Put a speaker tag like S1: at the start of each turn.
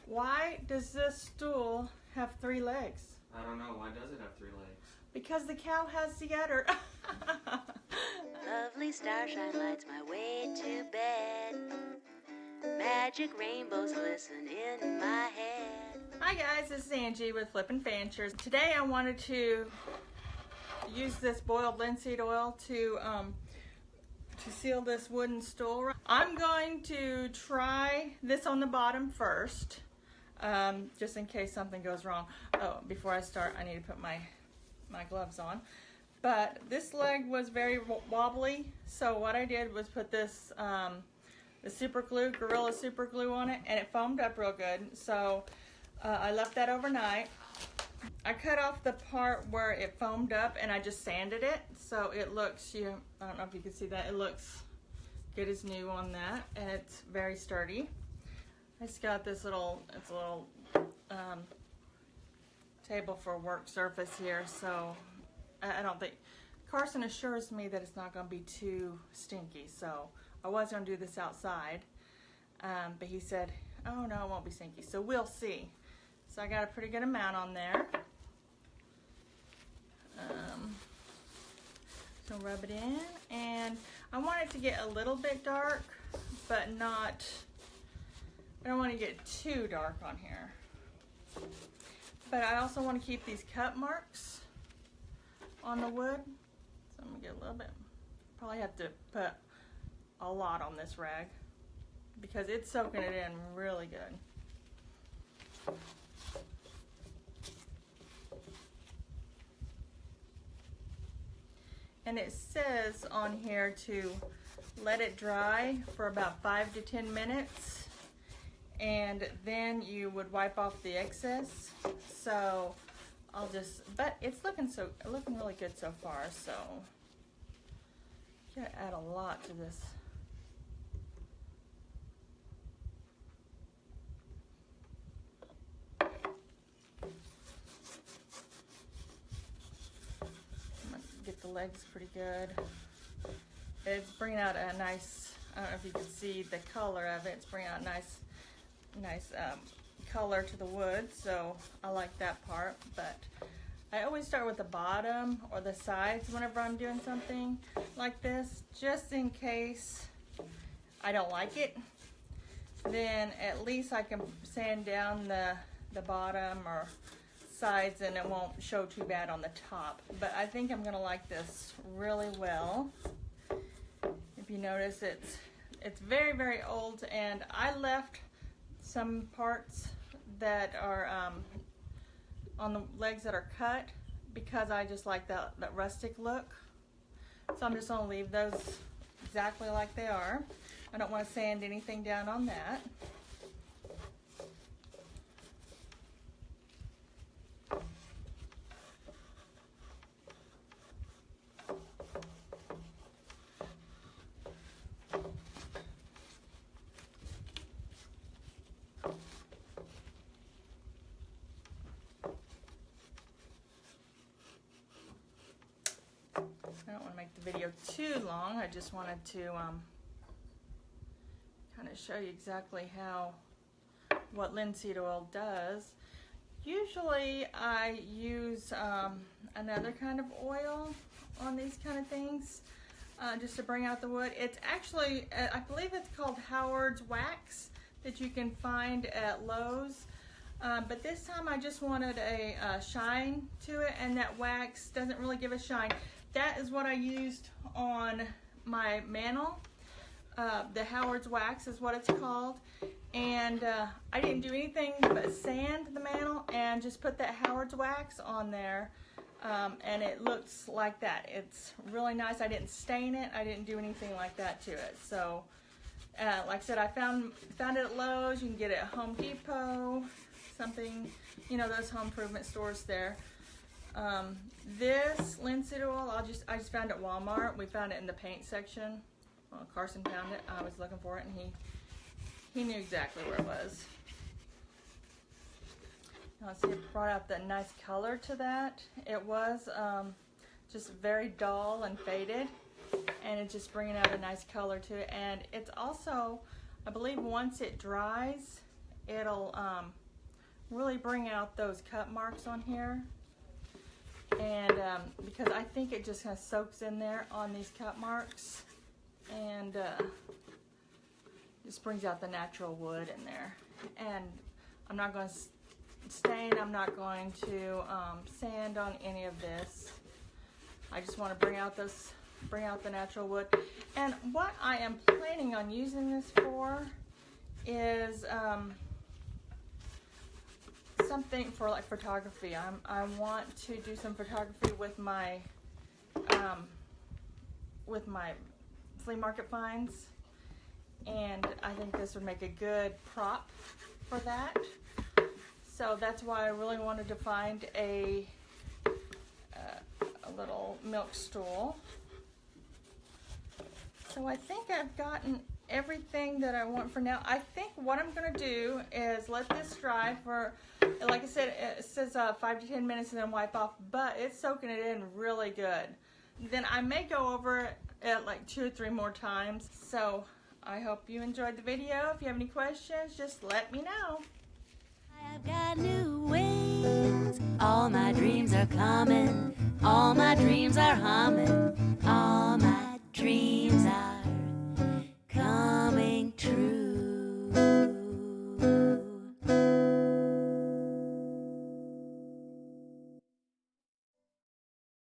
S1: Why does this stool have 3 legs?
S2: I don't know. Why does it have 3 legs?
S1: Because the cow has the udder.
S3: Lovely starshine lights my way to bed. Magic rainbows glisten in my head.
S1: Hi guys, this is Angie with Flippin' Fanchers. Today I wanted to use this boiled linseed oil to seal this wooden stool. I'm going to try this on the bottom first, just in case something goes wrong. Oh, before I start, I need to put my gloves on. But this leg was very wobbly, so what I did was put this the super glue, Gorilla super glue on it, and it foamed up real good. So I left that overnight. I cut off the part where it foamed up and I just sanded it, so it looks, I don't know if you can see that, it looks good as new on that, and it's very sturdy. I just got this little, it's a little table for work surface here, so I don't think, Carson assures me that it's not going to be too stinky, so I was going to do this outside, but he said, oh no, it won't be stinky, so we'll see. So I got a pretty good amount on there. So rub it in, and I want it to get a little bit dark, but not, I don't want to get too dark on here. But I also want to keep these cut marks on the wood. So I'm going to get a little bit, probably have to put a lot on this rag because it's soaking it in really good. And it says on here to let it dry for about 5 to 10 minutes, and then you would wipe off the excess. So I'll just, but it's looking really good so far. So you gotta add a lot to this. Get the legs pretty good. It's bringing out a nice, I don't know if you can see the color of it, it's bringing out nice color to the wood, so I like that part. But I always start with the bottom or the sides whenever I'm doing something like this, just in case I don't like it. Then at least I can sand down the bottom or sides and it won't show too bad on the top. But I think I'm gonna like this really well. If you notice, it's very, very old, and I left some parts that are on the legs that are cut because I just like that rustic look. So I'm just gonna leave those exactly like they are. I don't want to sand anything down on that. I don't want to make the video too long. I just wanted to kind of show you exactly what linseed oil does. Usually I use another kind of oil on these kind of things just to bring out the wood. It's actually, I believe it's called Howard's Wax that you can find at Lowe's. But this time I just wanted a shine to it, and that wax doesn't really give a shine. That is what I used on my mantle. The Howard's Wax is what it's called. And I didn't do anything but sand the mantle and just put that Howard's Wax on there. And it looks like that. It's really nice. I didn't stain it. I didn't do anything like that to it. So, like I said, I found it at Lowe's. You can get it at Home Depot, something, those home improvement stores there. This linseed oil, I just found it at Walmart. We found it in the paint section. Well, Carson found it. I was looking for it, and he knew exactly where it was. Now, see, it brought out that nice color to that. It was just very dull and faded, and it's just bringing out a nice color to it. And it's also, I believe, once it dries, it'll really bring out those cut marks on here. And because I think it just kind of soaks in there on these cut marks, and just brings out the natural wood in there. And I'm not going to stain, I'm not going to sand on any of this. I just want to bring out the natural wood. And what I am planning on using this for is something for like photography. I want to do some photography with my flea market finds, and I think this would make a good prop for that. So that's why I really wanted to find a little milk stool. So I think I've gotten everything that I want for now. I think what I'm going to do is let this dry for, like I said, it says 5 to 10 minutes and then wipe off, but it's soaking it in really good. Then I may go over it like 2 or 3 more times. So I hope you enjoyed the video. If you have any questions, just let me know.
S3: I've got new wings. All my dreams are coming. All my dreams are humming. All my